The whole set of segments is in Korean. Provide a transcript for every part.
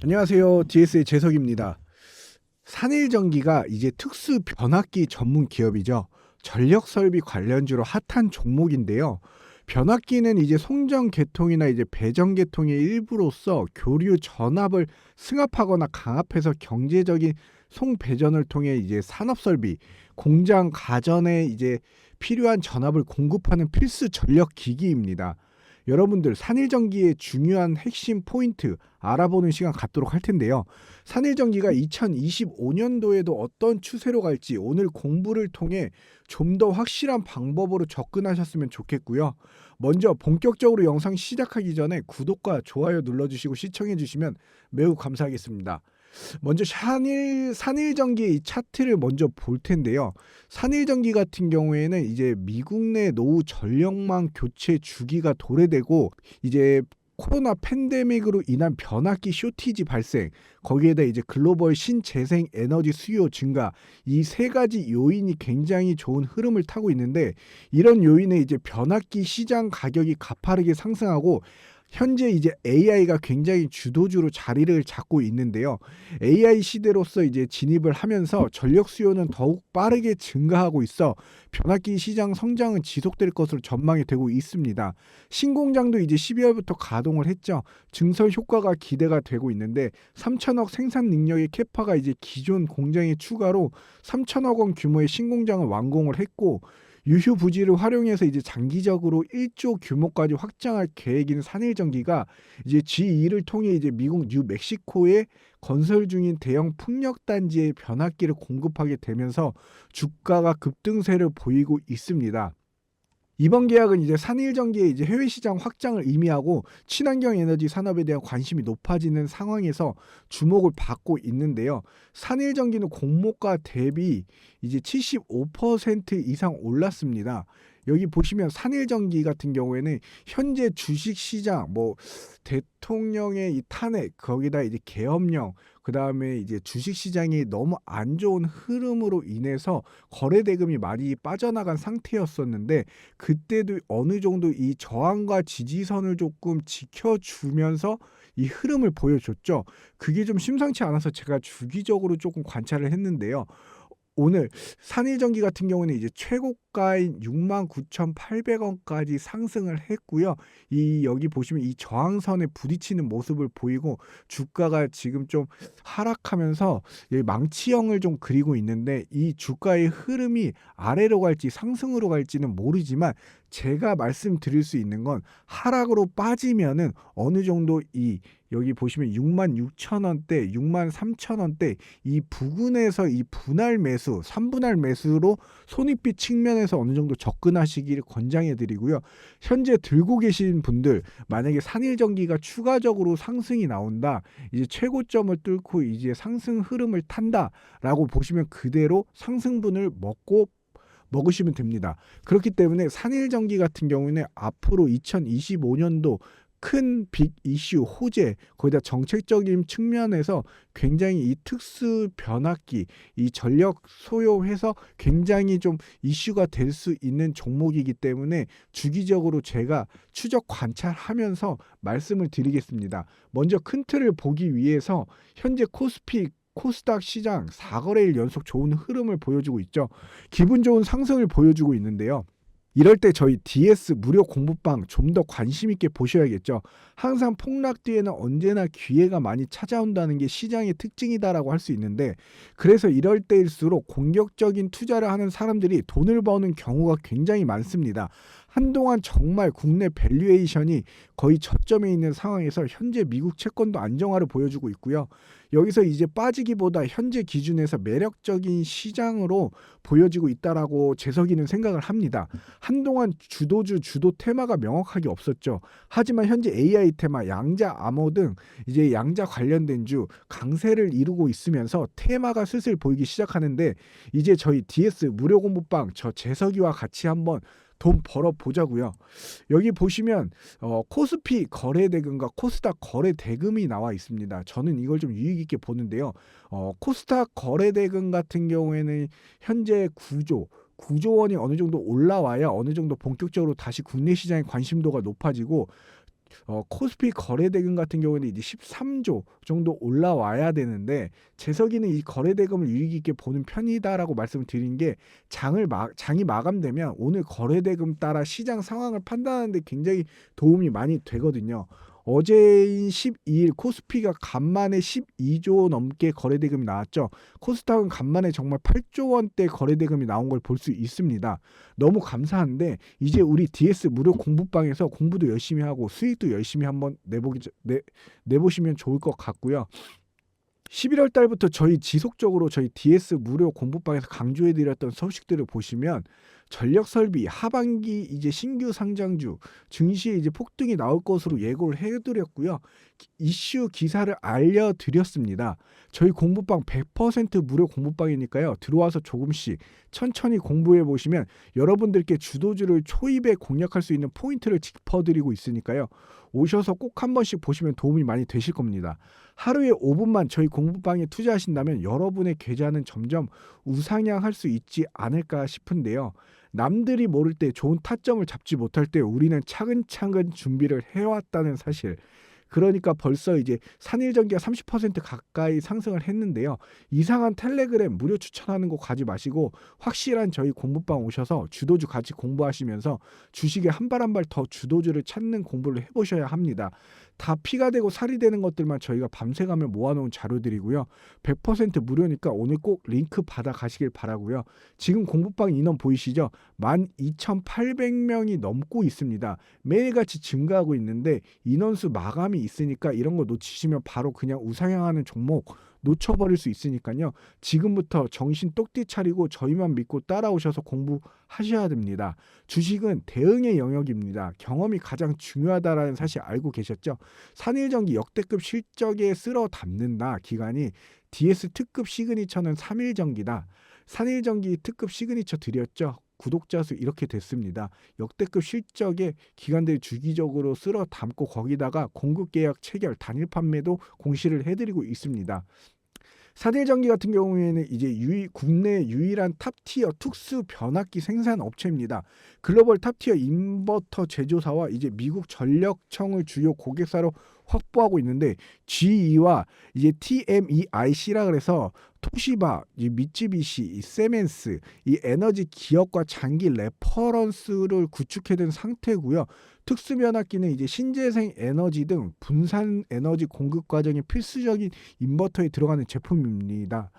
안녕하세요. DS의 재석입니다. 산일전기가 이제 특수 변압기 전문 기업이죠. 전력 설비 관련주로 핫한 종목인데요. 변압기는 이제 송전 계통이나 이제 배전 계통의 일부로서 교류 전압을 승합하거나 강압해서 경제적인 송배전을 통해 이제 산업 설비, 공장 가전에 이제 필요한 전압을 공급하는 필수 전력 기기입니다. 여러분들 산일전기의 중요한 핵심 포인트 알아보는 시간 갖도록 할 텐데요. 산일전기가 2025년도에도 어떤 추세로 갈지 오늘 공부를 통해 좀 더 확실한 방법으로 접근하셨으면 좋겠고요. 먼저 본격적으로 영상 시작하기 전에 구독과 좋아요 눌러주시고 시청해 주시면 매우 감사하겠습니다. 먼저 산일전기의 이 차트를 먼저 볼 텐데요. 산일전기 같은 경우에는 이제 미국 내 노후 전력망 교체 주기가 도래되고 이제 코로나 팬데믹으로 인한 변압기 쇼티지 발생, 거기에다 이제 글로벌 신재생 에너지 수요 증가, 이 세 가지 요인이 굉장히 좋은 흐름을 타고 있는데, 이런 요인에 이제 변압기 시장 가격이 가파르게 상승하고 현재 이제 AI가 굉장히 주도주로 자리를 잡고 있는데요. AI 시대로서 이제 진입을 하면서 전력 수요는 더욱 빠르게 증가하고 있어 변압기 시장 성장은 지속될 것으로 전망이 되고 있습니다. 신공장도 이제 12월부터 가동을 했죠. 증설 효과가 기대가 되고 있는데 3천억 생산 능력의 캐파가 이제 기존 공장에 추가로 3천억 원 규모의 신공장을 완공을 했고, 유휴 부지를 활용해서 이제 장기적으로 1조 규모까지 확장할 계획인 산일전기가 이제 G2를 통해 이제 미국 뉴멕시코에 건설 중인 대형 풍력 단지에 변압기를 공급하게 되면서 주가가 급등세를 보이고 있습니다. 이번 계약은 이제 산일전기의 이제 해외 시장 확장을 의미하고 친환경 에너지 산업에 대한 관심이 높아지는 상황에서 주목을 받고 있는데요. 산일전기는 공모가 대비 이제 75% 이상 올랐습니다. 여기 보시면 산일전기 같은 경우에는 현재 주식시장 대통령의 이 탄핵, 거기다 이제 계엄령, 그 다음에 이제 주식시장이 너무 안 좋은 흐름으로 인해서 거래 대금이 많이 빠져나간 상태였었는데, 그때도 어느 정도 이 저항과 지지선을 조금 지켜주면서 이 흐름을 보여줬죠. 그게 좀 심상치 않아서 제가 주기적으로 조금 관찰을 했는데요. 오늘 산일전기 같은 경우는 이제 최고가인 69,800원까지 상승을 했고요. 이 여기 보시면 이 저항선에 부딪히는 모습을 보이고 주가가 지금 좀 하락하면서 망치형을 좀 그리고 있는데, 이 주가의 흐름이 아래로 갈지 상승으로 갈지는 모르지만 제가 말씀드릴 수 있는 건 하락으로 빠지면은 어느 정도 이 여기 보시면 66,000원대, 63,000원대 이 부근에서 이 분할 매수, 3분할 매수로 손익빛 측면에서 어느 정도 접근하시기를 권장해 드리고요. 현재 들고 계신 분들, 만약에 산일전기가 추가적으로 상승이 나온다, 이제 최고점을 뚫고 이제 상승 흐름을 탄다라고 보시면 그대로 상승분을 먹으시면 됩니다. 그렇기 때문에 산일전기 같은 경우는 앞으로 2025년도 큰 빅 이슈 호재, 거기다 정책적인 측면에서 굉장히 이 특수 변압기, 이 전력 소요해서 굉장히 좀 이슈가 될 수 있는 종목이기 때문에 주기적으로 제가 추적 관찰하면서 말씀을 드리겠습니다. 먼저 큰 틀을 보기 위해서 현재 코스닥 시장 4거래일 연속 좋은 흐름을 보여주고 있죠. 기분 좋은 상승을 보여주고 있는데요. 이럴 때 저희 DS 무료 공부방 좀 더 관심 있게 보셔야겠죠. 항상 폭락 뒤에는 언제나 기회가 많이 찾아온다는 게 시장의 특징이다라고 할 수 있는데, 그래서 이럴 때일수록 공격적인 투자를 하는 사람들이 돈을 버는 경우가 굉장히 많습니다. 한동안 정말 국내 밸류에이션이 거의 저점에 있는 상황에서 현재 미국 채권도 안정화를 보여주고 있고요. 여기서 이제 빠지기보다 현재 기준에서 매력적인 시장으로 보여지고 있다라고 재석이는 생각을 합니다. 한동안 주도 테마가 명확하게 없었죠. 하지만 현재 AI 테마, 양자 암호 등 이제 양자 관련된 주 강세를 이루고 있으면서 테마가 슬슬 보이기 시작하는데, 이제 저희 DS 무료 공부방 저 재석이와 같이 한번 돈 벌어 보자고요. 여기 보시면 코스피 거래 대금과 코스닥 거래 대금이 나와 있습니다. 저는 이걸 좀 유익 있게 보는데요. 코스닥 거래 대금 같은 경우에는 현재 9조 원이 어느 정도 올라와야 어느 정도 본격적으로 다시 국내 시장의 관심도가 높아지고, 코스피 거래대금 같은 경우에는 이제 13조 정도 올라와야 되는데 재석이는 이 거래대금을 유의 깊게 보는 편이다라고 말씀을 드린 게 장이 마감되면 오늘 거래대금 따라 시장 상황을 판단하는데 굉장히 도움이 많이 되거든요. 어제인 12일 코스피가 간만에 12조 넘게 거래대금이 나왔죠. 코스닥은 간만에 정말 8조 원대 거래대금이 나온 걸 볼 수 있습니다. 너무 감사한데 이제 우리 DS 무료 공부방에서 공부도 열심히 하고 수익도 열심히 한번 내보시면 좋을 것 같고요. 11월 달부터 지속적으로 저희 DS 무료 공부방에서 강조해드렸던 소식들을 보시면 전력 설비 하반기 이제 신규 상장주 증시에 이제 폭등이 나올 것으로 예고를 해드렸고요. 이슈 기사를 알려드렸습니다. 저희 공부방 100% 무료 공부방이니까요. 들어와서 조금씩 천천히 공부해 보시면 여러분들께 주도주를 초입에 공략할 수 있는 포인트를 짚어드리고 있으니까요. 오셔서 꼭 한 번씩 보시면 도움이 많이 되실 겁니다. 하루에 5분만 저희 공부방에 투자하신다면 여러분의 계좌는 점점 우상향할 수 있지 않을까 싶은데요. 남들이 모를 때 좋은 타점을 잡지 못할 때 우리는 차근차근 준비를 해왔다는 사실. 그러니까 벌써 이제 산일전기가 30% 가까이 상승을 했는데요. 이상한 텔레그램 무료 추천하는 거 가지 마시고 확실한 저희 공부방 오셔서 주도주 같이 공부하시면서 주식에 한 발 한 발 더 주도주를 찾는 공부를 해보셔야 합니다. 다 피가 되고 살이 되는 것들만 저희가 밤새가며 모아놓은 자료들이고요. 100% 무료니까 오늘 꼭 링크 받아 가시길 바라고요. 지금 공부방 인원 보이시죠? 12,800명이 넘고 있습니다. 매일같이 증가하고 있는데 인원수 마감이 있으니까 이런 거 놓치시면 바로 그냥 우상향하는 종목 놓쳐버릴 수 있으니까요. 지금부터 정신 똑띠 차리고 저희만 믿고 따라오셔서 공부하셔야 됩니다. 주식은 대응의 영역입니다. 경험이 가장 중요하다라는 사실 알고 계셨죠? 산일전기 역대급 실적에 쓸어 담는다 기간이 DS 특급 시그니처는 3일전기다. 산일전기 특급 시그니처 드렸죠. 구독자 수 이렇게 됐습니다. 역대급 실적에 기관들이 주기적으로 쓸어 담고 거기다가 공급 계약 체결 단일 판매도 공시를 해드리고 있습니다. 산일전기 같은 경우에는 이제 국내 유일한 탑티어 특수 변압기 생산 업체입니다. 글로벌 탑티어 인버터 제조사와 이제 미국 전력청을 주요 고객사로 확보하고 있는데 GE와 이제 TMEIC라 그래서 토시바, 이 미쯔비시, 이 세멘스, 이 에너지 기업과 장기 레퍼런스를 구축해둔 상태고요. 특수변압기는 이제 신재생 에너지 등 분산 에너지 공급 과정이 필수적인 인버터에 들어가는 제품입니다.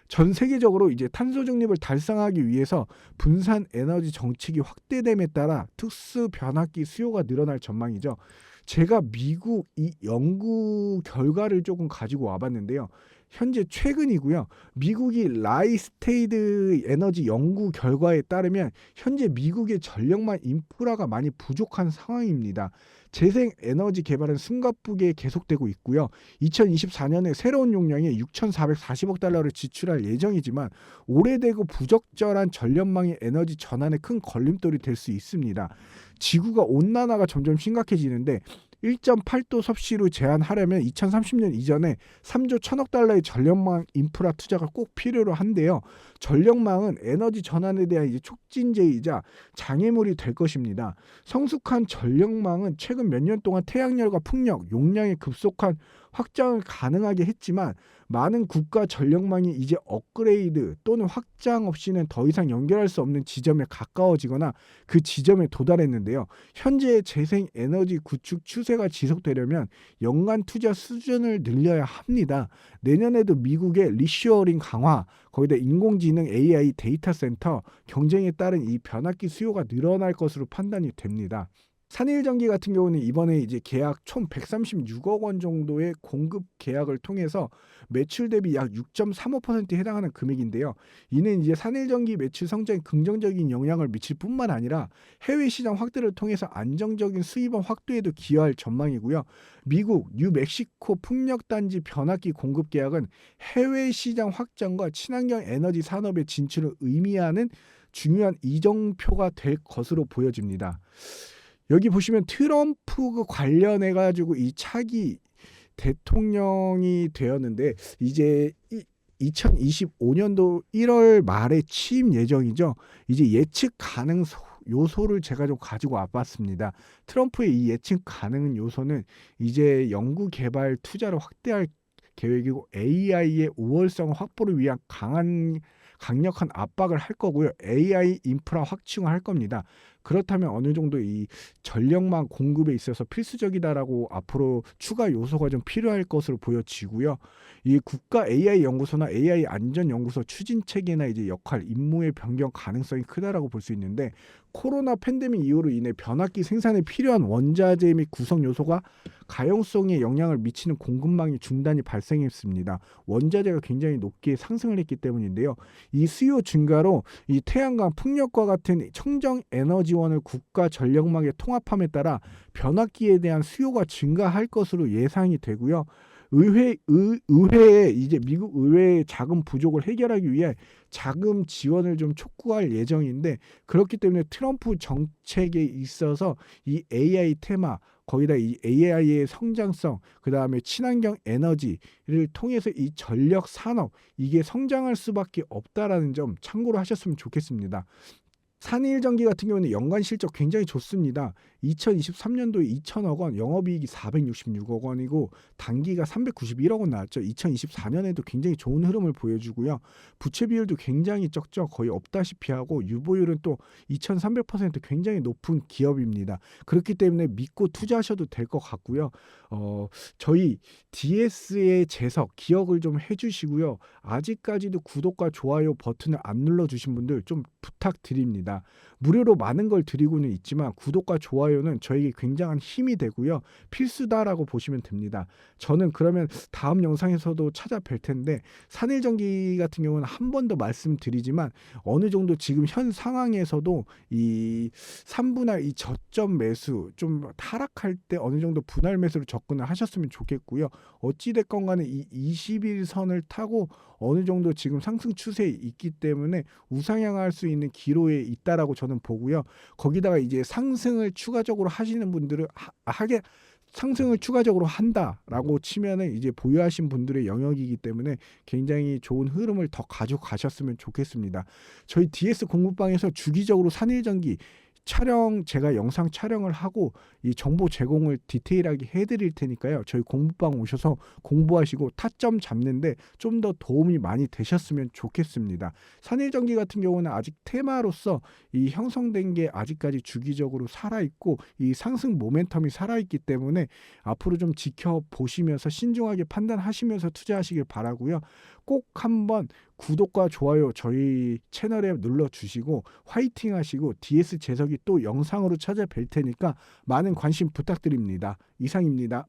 전 세계적으로 이제 탄소 중립을 달성하기 위해서 분산 에너지 정책이 확대됨에 따라 특수 변압기 수요가 늘어날 전망이죠. 제가 미국 이 연구 결과를 조금 가지고 와봤는데요. 현재 최근이고요. 미국이 라이스테이드 에너지 연구 결과에 따르면 현재 미국의 전력망 인프라가 많이 부족한 상황입니다. 재생 에너지 개발은 숨가쁘게 계속되고 있고요. 2024년에 새로운 용량의 6,440억 달러를 지출할 예정이지만 오래되고 부적절한 전력망의 에너지 전환에 큰 걸림돌이 될 수 있습니다. 지구가 온난화가 점점 심각해지는데 1.8도 섭씨로 제한하려면 2030년 이전에 3조 1천억 달러의 전력망 인프라 투자가 꼭 필요로 한데요. 전력망은 에너지 전환에 대한 이제 촉진제이자 장애물이 될 것입니다. 성숙한 전력망은 최근 몇 년 동안 태양열과 풍력, 용량의 급속한 확장을 가능하게 했지만 많은 국가 전력망이 이제 업그레이드 또는 확장 없이는 더 이상 연결할 수 없는 지점에 가까워지거나 그 지점에 도달했는데요. 현재의 재생 에너지 구축 추세가 지속되려면 연간 투자 수준을 늘려야 합니다. 내년에도 미국의 리쇼어링 강화, 거기다 인공지능 AI 데이터 센터 경쟁에 따른 이 변압기 수요가 늘어날 것으로 판단이 됩니다. 산일전기 같은 경우는 이번에 이제 계약 총 136억 원 정도의 공급 계약을 통해서 매출 대비 약 6.35%에 해당하는 금액인데요. 이는 이제 산일전기 매출 성장에 긍정적인 영향을 미칠 뿐만 아니라 해외 시장 확대를 통해서 안정적인 수입원 확대에도 기여할 전망이고요. 미국, 뉴멕시코 풍력단지 변압기 공급 계약은 해외 시장 확장과 친환경 에너지 산업의 진출을 의미하는 중요한 이정표가 될 것으로 보여집니다. 여기 보시면 트럼프 관련해 가지고 이 차기 대통령이 되었는데 이제 2025년도 1월 말에 취임 예정이죠. 이제 예측 가능성이 요소를 제가 좀 가지고 와봤습니다. 트럼프의 이 예측 가능한 요소는 이제 연구 개발 투자를 확대할 계획이고 AI의 우월성 확보를 위한 강력한 압박을 할 거고요. AI 인프라 확충을 할 겁니다. 그렇다면 어느 정도 이 전력망 공급에 있어서 필수적이다라고 앞으로 추가 요소가 좀 필요할 것으로 보여지고요. 이 국가 AI 연구소나 AI 안전 연구소 추진 체계나 이제 역할, 임무의 변경 가능성이 크다라고 볼 수 있는데, 코로나 팬데믹 이후로 인해 변압기 생산에 필요한 원자재 및 구성 요소가 가용성에 영향을 미치는 공급망의 중단이 발생했습니다. 원자재가 굉장히 높게 상승을 했기 때문인데요. 이 수요 증가로 이 태양광, 풍력과 같은 청정 에너지원을 국가 전력망에 통합함에 따라 변압기에 대한 수요가 증가할 것으로 예상이 되고요. 의회에 이제 미국 의회의 자금 부족을 해결하기 위해 자금 지원을 좀 촉구할 예정인데, 그렇기 때문에 트럼프 정책에 있어서 이 AI 테마, 거기다 이 AI의 성장성, 그 다음에 친환경 에너지를 통해서 이 전력 산업, 이게 성장할 수밖에 없다라는 점 참고로 하셨으면 좋겠습니다. 산일전기 같은 경우는 연간 실적 굉장히 좋습니다. 2023년도에 2천억 원, 영업이익이 466억 원이고 단기가 391억 원 나왔죠. 2024년에도 굉장히 좋은 흐름을 보여주고요. 부채 비율도 굉장히 적죠. 거의 없다시피 하고 유보율은 또 2300% 굉장히 높은 기업입니다. 그렇기 때문에 믿고 투자하셔도 될 것 같고요. 저희 DS의 재석 기억을 좀 해주시고요. 아직까지도 구독과 좋아요 버튼을 안 눌러주신 분들 좀 부탁드립니다. 무료로 많은 걸 드리고는 있지만 구독과 좋아요는 저에게 굉장한 힘이 되고요. 필수다라고 보시면 됩니다. 저는 그러면 다음 영상에서도 찾아뵐 텐데, 산일전기 같은 경우는 한 번 더 말씀드리지만 어느 정도 지금 현 상황에서도 이 3분할 이 저점 매수 좀 하락할 때 어느 정도 분할 매수로 접근을 하셨으면 좋겠고요. 어찌됐건 간에 이 21선을 타고 어느 정도 지금 상승 추세에 있기 때문에 우상향할 수 있는 기로에 있다라고 저는 보고요. 거기다가 이제 상승을 추가적으로 하시는 분들은 상승을 추가적으로 한다라고 치면은 이제 보유하신 분들의 영역이기 때문에 굉장히 좋은 흐름을 더 가져가셨으면 좋겠습니다. 저희 DS 공부방에서 주기적으로 산일전기 제가 영상 촬영을 하고 이 정보 제공을 디테일하게 해드릴 테니까요. 저희 공부방 오셔서 공부하시고 타점 잡는데 좀 더 도움이 많이 되셨으면 좋겠습니다. 산일전기 같은 경우는 아직 테마로서 이 형성된 게 아직까지 주기적으로 살아있고 이 상승 모멘텀이 살아있기 때문에 앞으로 좀 지켜보시면서 신중하게 판단하시면서 투자하시길 바라고요. 꼭 한번 구독과 좋아요 저희 채널에 눌러주시고 화이팅 하시고 DS 재석이 또 영상으로 찾아뵐 테니까 많은 관심 부탁드립니다. 이상입니다.